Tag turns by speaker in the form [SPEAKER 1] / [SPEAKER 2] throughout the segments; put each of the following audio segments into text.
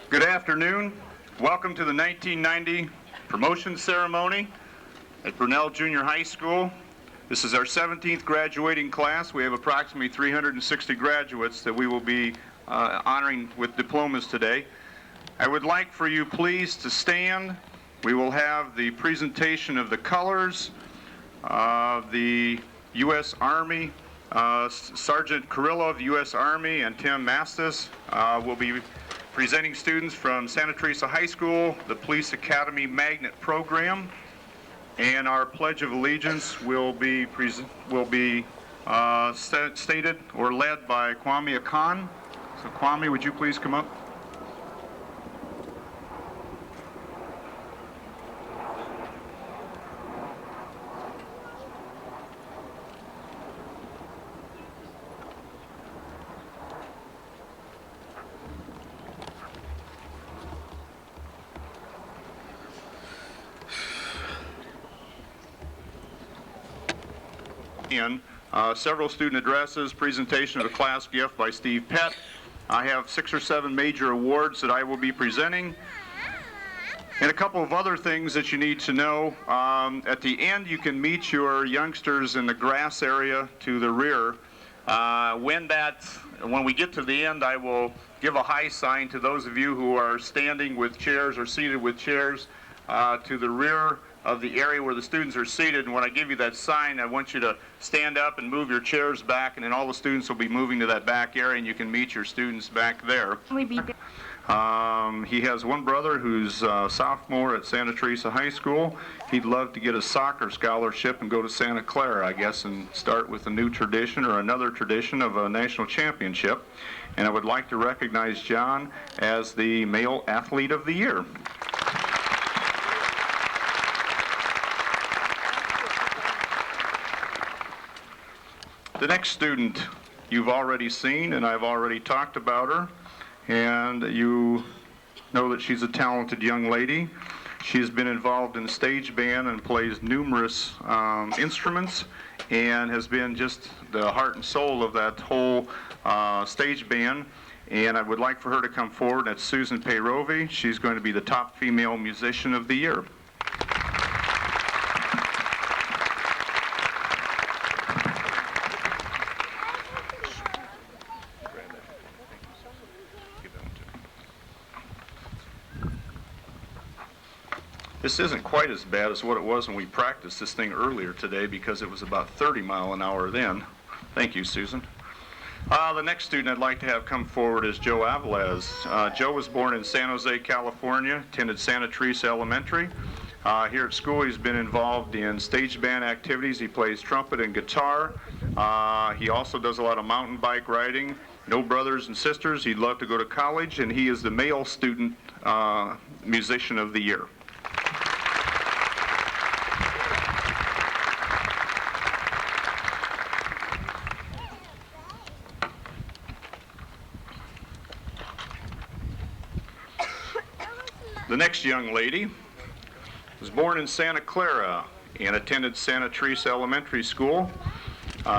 [SPEAKER 1] Good afternoon. Welcome to the 1990 promotion ceremony at Bernal Junior High School. This is our 17th graduating class. We have approximately 360 graduates that we will be honoring with diplomas today. I would like for you please to stand. We will have the presentation of the colors of the U.S. Army. Sergeant Carrillo of the U.S. Army and Tim Mastis will be presenting students from Santa Teresa High School, the Police Academy Magnet Program, and our Pledge of Allegiance will be stated or led by Kwame Akan. So Kwame, would you please come up? Several student addresses, presentation of a class gift by Steve Pett. I have 6 or 7 major awards that I will be presenting, and a couple of other things that you need to know. At the end, you can meet your youngsters in the grass area to the rear. When we get to the end, I will give a high sign to those of you who are standing with chairs or seated with chairs to the rear of the area where the students are seated. And when I give you that sign, I want you to stand up and move your chairs back, and then all the students will be moving to that back area, and you can meet your students back there. He has one brother who's a sophomore at Santa Teresa High School. He'd love to get a soccer scholarship and go to Santa Clara, I guess, and start with a new tradition or another tradition of a national championship. And I would like to recognize John as the Male Athlete of the Year. The next student you've already seen, and I've already talked about her, and you know that she's a talented young lady. She's been involved in the stage band and plays numerous instruments, and has been just the heart and soul of that whole stage band. And I would like for her to come forward. That's Susan Peyrovi. She's going to be the top female musician of the year. This isn't quite as bad as what it was when we practiced this thing earlier today, because it was about 30 miles an hour then. Thank you, Susan. The next student I'd like to have come forward is Joe Avilés. Joe was born in San Jose, California, attended Santa Teresa Elementary. Here at school, he's been involved in stage band activities. He plays trumpet and guitar. He also does a lot of mountain bike riding. No brothers and sisters. He'd love to go to college, and he is the male student musician of the year. The next young lady was born in Santa Clara and attended Santa Teresa Elementary School.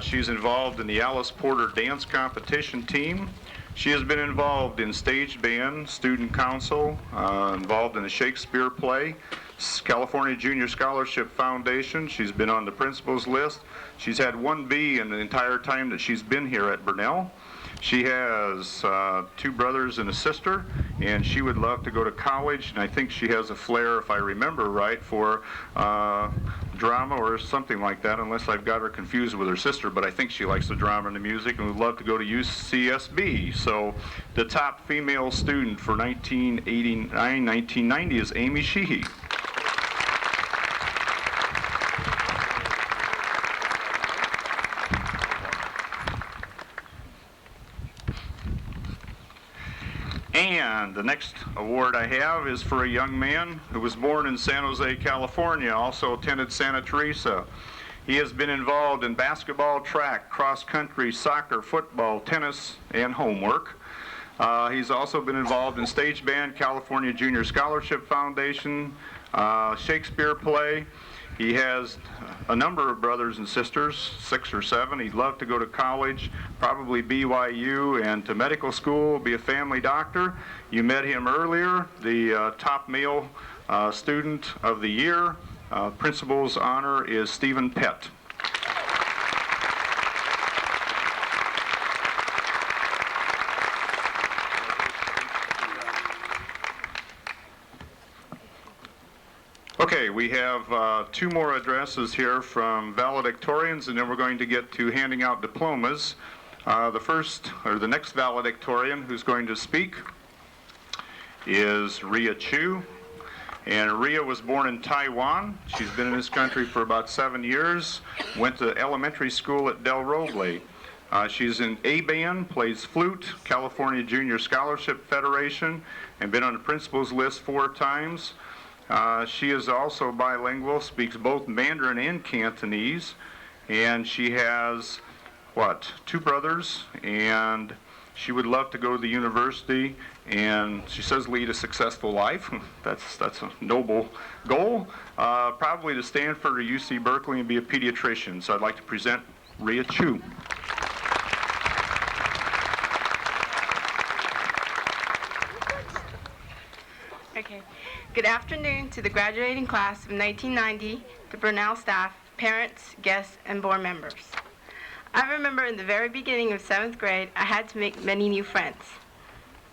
[SPEAKER 1] She's involved in the Alice Porter Dance Competition team. She has been involved in stage band, student council, involved in a Shakespeare play, California Junior Scholarship Foundation. She's been on the principal's list. She's had 1 B in the entire time that she's been here at Bernal. She has 2 brothers and a sister, and she would love to go to college, and I think she has a flair, if I remember right, for drama or something like that, unless I've got her confused with her sister, but I think she likes the drama and the music and would love to go to UCSB. So the top female student for 1989-1990 is Amy Sheehy. And the next award I have is for a young man who was born in San Jose, California, also attended Santa Teresa. He has been involved in basketball, track, cross-country, soccer, football, tennis, and homework. He's also been involved in stage band, California Junior Scholarship Foundation, Shakespeare play. He has a number of brothers and sisters, 6 or 7. He'd love to go to college, probably BYU, and to medical school, be a family doctor. You met him earlier, the top male student of the year. Principal's honor is Stephen Pett. Okay, we have 2 more addresses here from valedictorians, and then we're going to get to handing out diplomas. The next valedictorian who's going to speak is Ria Chu. And Ria was born in Taiwan. She's been in this country for about 7 years, went to elementary school at Del Roble. She's in A band, plays flute, California Junior Scholarship Federation, and been on the principal's list 4 times. She is also bilingual, speaks both Mandarin and Cantonese, and she has, 2 brothers, and she would love to go to the university, and she says lead a successful life. That's a noble goal. Probably to Stanford or UC Berkeley and be a pediatrician. So I'd like to present Ria Chu.
[SPEAKER 2] Okay. Good afternoon to the graduating class of 1990, the Bernal staff, parents, guests, and board members. I remember in the very beginning of 7th grade, I had to make many new friends.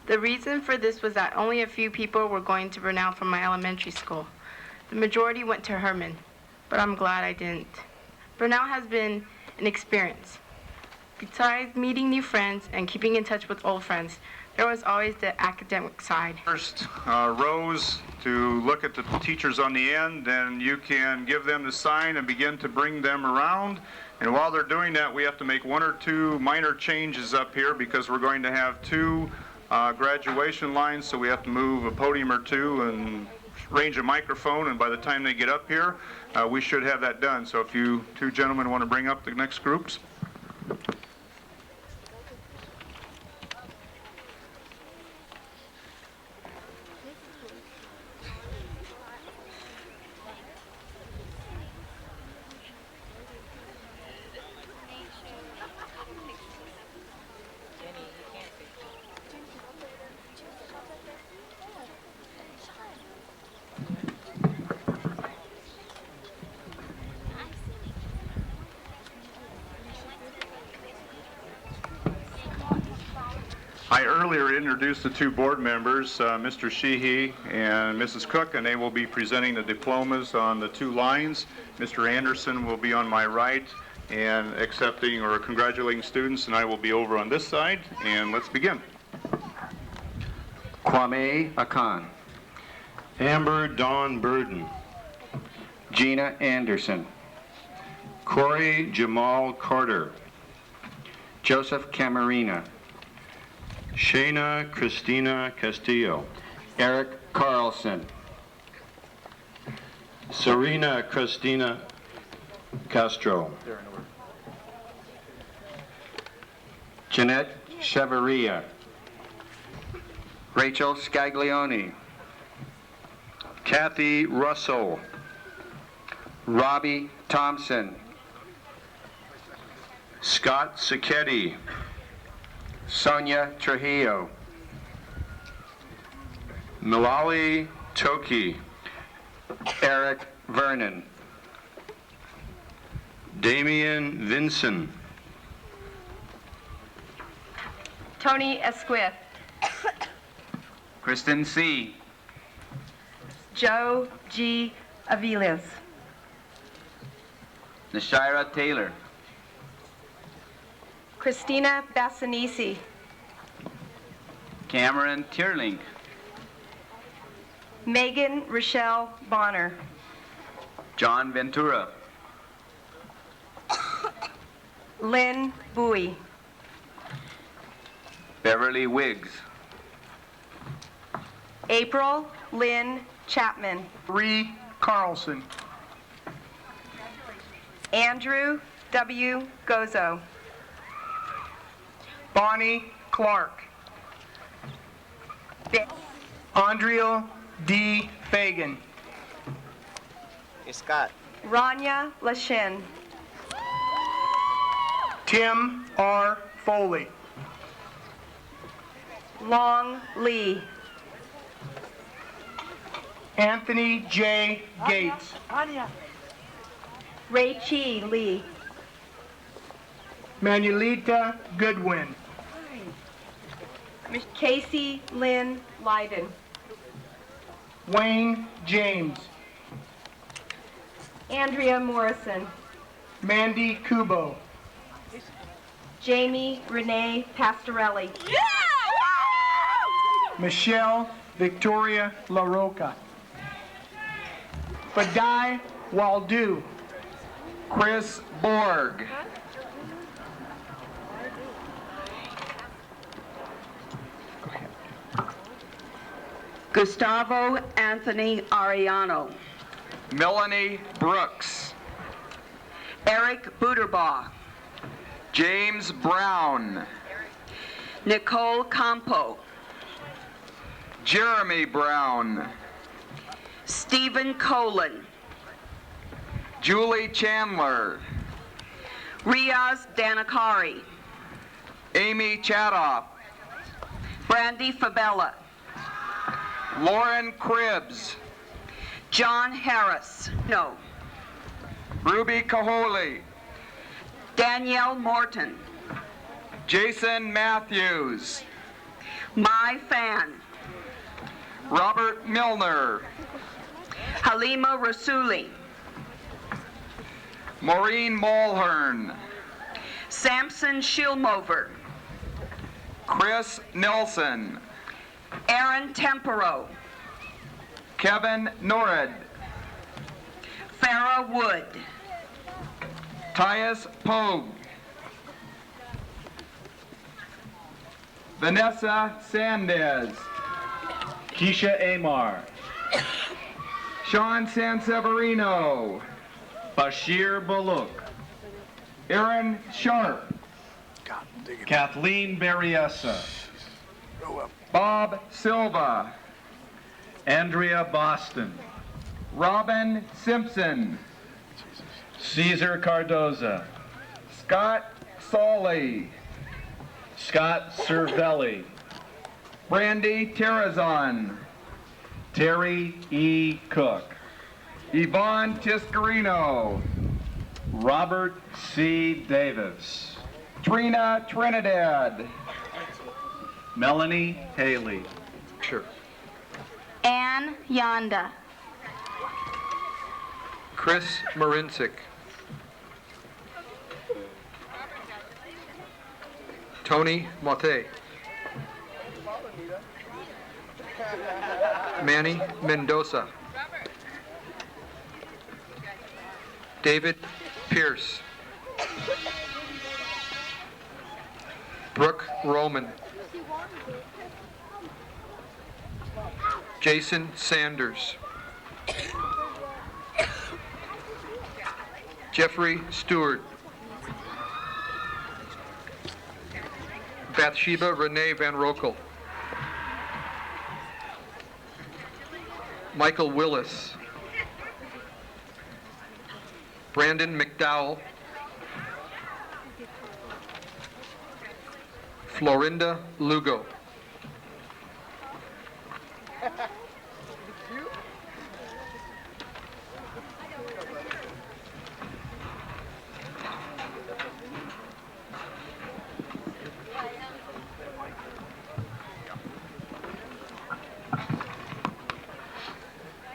[SPEAKER 2] The reason for this was that only a few people were going to Bernal from my elementary school. The majority went to Herman, but I'm glad I didn't. Bernal has been an experience. Besides meeting new friends and keeping in touch with old friends, there was always the academic side.
[SPEAKER 1] First rows to look at the teachers on the end, and you can give them the sign and begin to bring them around. And while they're doing that, we have to make 1 or 2 minor changes up here because we're going to have 2 graduation lines, so we have to move a podium or 2 and range a microphone, and by the time they get up here, we should have that done. So if you 2 gentlemen want to bring up the next groups. I earlier introduced the 2 board members, Mr. Sheehy and Mrs. Cook, and they will be presenting the diplomas on the 2 lines. Mr. Anderson will be on my right and accepting or congratulating students, and I will be over on this side. And let's begin.
[SPEAKER 3] Kwame Akan.
[SPEAKER 4] Amber Dawn Burden.
[SPEAKER 3] Gina Anderson.
[SPEAKER 4] Corey Jamal Carter.
[SPEAKER 3] Joseph Camarina.
[SPEAKER 4] Shayna Christina Castillo.
[SPEAKER 3] Eric Carlson.
[SPEAKER 4] Serena Christina Castro.
[SPEAKER 3] Jeanette Cheveria. Rachel Scaglione.
[SPEAKER 4] Kathy Russell.
[SPEAKER 3] Robbie Thompson.
[SPEAKER 4] Scott Sacchetti.
[SPEAKER 3] Sonia Trujillo.
[SPEAKER 4] Malali Toki.
[SPEAKER 3] Eric Vernon.
[SPEAKER 4] Damian Vinson.
[SPEAKER 5] Tony Esquith.
[SPEAKER 3] Kristen C.
[SPEAKER 5] Joe G. Aviles.
[SPEAKER 3] Nashira Taylor.
[SPEAKER 5] Christina Bassanisi.
[SPEAKER 3] Cameron Tierling.
[SPEAKER 5] Megan Rochelle Bonner.
[SPEAKER 3] John Ventura.
[SPEAKER 5] Lynn Bowie.
[SPEAKER 3] Beverly Wiggs.
[SPEAKER 5] April Lynn Chapman.
[SPEAKER 6] Bree Carlson.
[SPEAKER 5] Andrew W. Gozo.
[SPEAKER 6] Bonnie Clark.
[SPEAKER 5] Bill.
[SPEAKER 6] Andrea D. Fagan.
[SPEAKER 7] Scott
[SPEAKER 5] Rania Lashin.
[SPEAKER 6] Tim R. Foley.
[SPEAKER 5] Long Lee.
[SPEAKER 6] Anthony J. Gates.
[SPEAKER 5] Ray Chi Lee.
[SPEAKER 6] Manuelita Goodwin.
[SPEAKER 5] Casey Lynn Lyden.
[SPEAKER 6] Wayne James.
[SPEAKER 5] Andrea Morrison.
[SPEAKER 6] Mandy Kubo.
[SPEAKER 5] Jamie Renee Pastorelli.
[SPEAKER 6] Michelle Victoria LaRocca. Fadai Waldu.
[SPEAKER 3] Chris Borg.
[SPEAKER 7] Gustavo Anthony Ariano.
[SPEAKER 3] Melanie Brooks.
[SPEAKER 7] Eric Buderbaugh.
[SPEAKER 3] James Brown.
[SPEAKER 7] Nicole Campo.
[SPEAKER 3] Jeremy Brown.
[SPEAKER 7] Stephen Colin.
[SPEAKER 3] Julie Chandler.
[SPEAKER 7] Riaz Danakari.
[SPEAKER 3] Amy Chadoff.
[SPEAKER 7] Brandy Fabella.
[SPEAKER 3] Lauren Cribbs.
[SPEAKER 7] John Harris. No.
[SPEAKER 3] Ruby Kaholi.
[SPEAKER 7] Danielle Morton.
[SPEAKER 3] Jason Matthews.
[SPEAKER 7] My Fan.
[SPEAKER 3] Robert Milner.
[SPEAKER 7] Halima Rasuli.
[SPEAKER 3] Maureen Mulhern.
[SPEAKER 7] Samson Shilmover.
[SPEAKER 3] Chris Nelson.
[SPEAKER 7] Aaron Tempero.
[SPEAKER 3] Kevin Norrid.
[SPEAKER 7] Farah Wood.
[SPEAKER 3] Tyus Pogue. Vanessa Sandez.
[SPEAKER 8] Keisha Amar.
[SPEAKER 3] Sean Sanseverino.
[SPEAKER 8] Bashir Bullock.
[SPEAKER 3] Aaron Sharp.
[SPEAKER 8] Kathleen Berriesa.
[SPEAKER 3] Bob Silva.
[SPEAKER 8] Andrea Boston.
[SPEAKER 3] Robin Simpson.
[SPEAKER 8] Caesar Cardoza.
[SPEAKER 3] Scott Soley.
[SPEAKER 8] Scott Cervelli.
[SPEAKER 3] Brandy Terrazon.
[SPEAKER 8] Terry E. Cook.
[SPEAKER 3] Yvonne Tiscarino.
[SPEAKER 8] Robert C. Davis.
[SPEAKER 3] Trina Trinidad.
[SPEAKER 8] Melanie Haley.
[SPEAKER 3] Sure.
[SPEAKER 2] Ann Yonda.
[SPEAKER 9] Chris Marincic. Tony Mate. Manny Mendoza. David Pierce. Brooke Roman. Jason Sanders. Jeffrey Stewart. Bathsheba Renee Van Rokel. Michael Willis. Brandon McDowell. Florinda Lugo.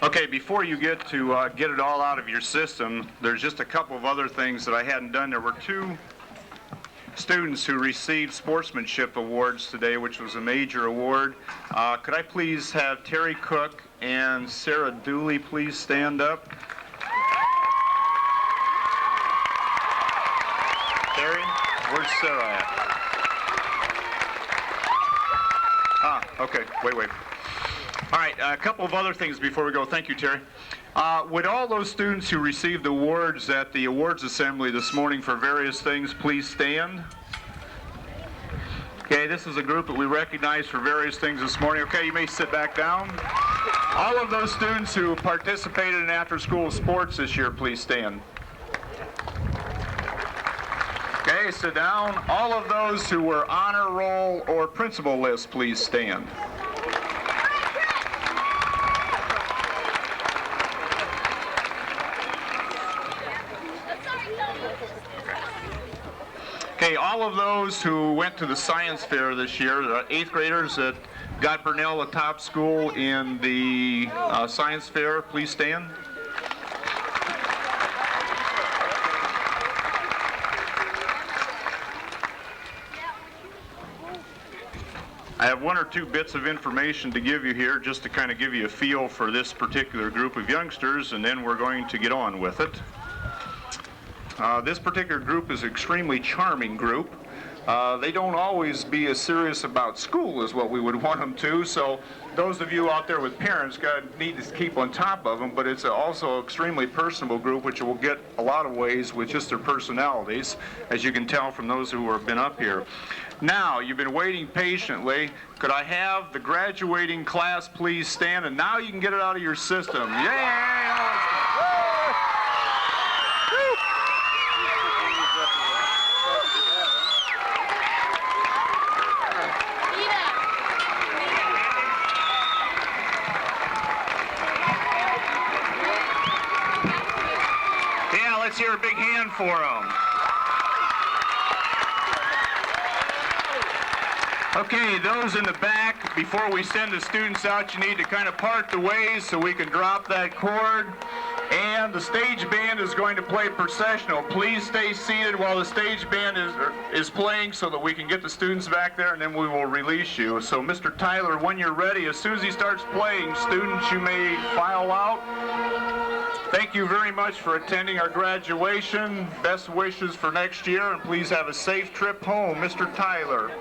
[SPEAKER 1] Okay, before you get to get it all out of your system, there's just a couple of other things that I hadn't done. There were two students who received sportsmanship awards today, which was a major award. Could I please have Terry Cook and Sarah Dooley please stand up? Terry, where's Sarah at? Okay, wait. All right, a couple of other things before we go. Thank you, Terry. Would all those students who received awards at the awards assembly this morning for various things please stand? Okay, this is a group that we recognize for various things this morning. Okay, you may sit back down. All of those students who participated in after-school sports this year, please stand. Okay, sit down. All of those who were honor roll or principal list, please stand. Okay, all of those who went to the science fair this year, the 8th graders that got Bernal a top school in the science fair, please stand. I have one or two bits of information to give you here just to kind of give you a feel for this particular group of youngsters, and then we're going to get on with it. This particular group is an extremely charming group. They don't always be as serious about school as what we would want them to, so those of you out there with parents need to keep on top of them, but it's also an extremely personable group, which will get a lot of ways with just their personalities, as you can tell from those who have been up here. Now, you've been waiting patiently. Could I have the graduating class please stand, and now you can get it out of your system. Yay! Let's hear a big hand for them. Okay, those in the back, before we send the students out, you need to kind of part the ways so we can drop that cord. And the stage band is going to play processional. Please stay seated while the stage band is playing so that we can get the students back there, and then we will release you. So Mr. Tyler, when you're ready, as soon as he starts playing, students, you may file out. Thank you very much for attending our graduation. Best wishes for next year, and please have a safe trip home. Mr. Tyler.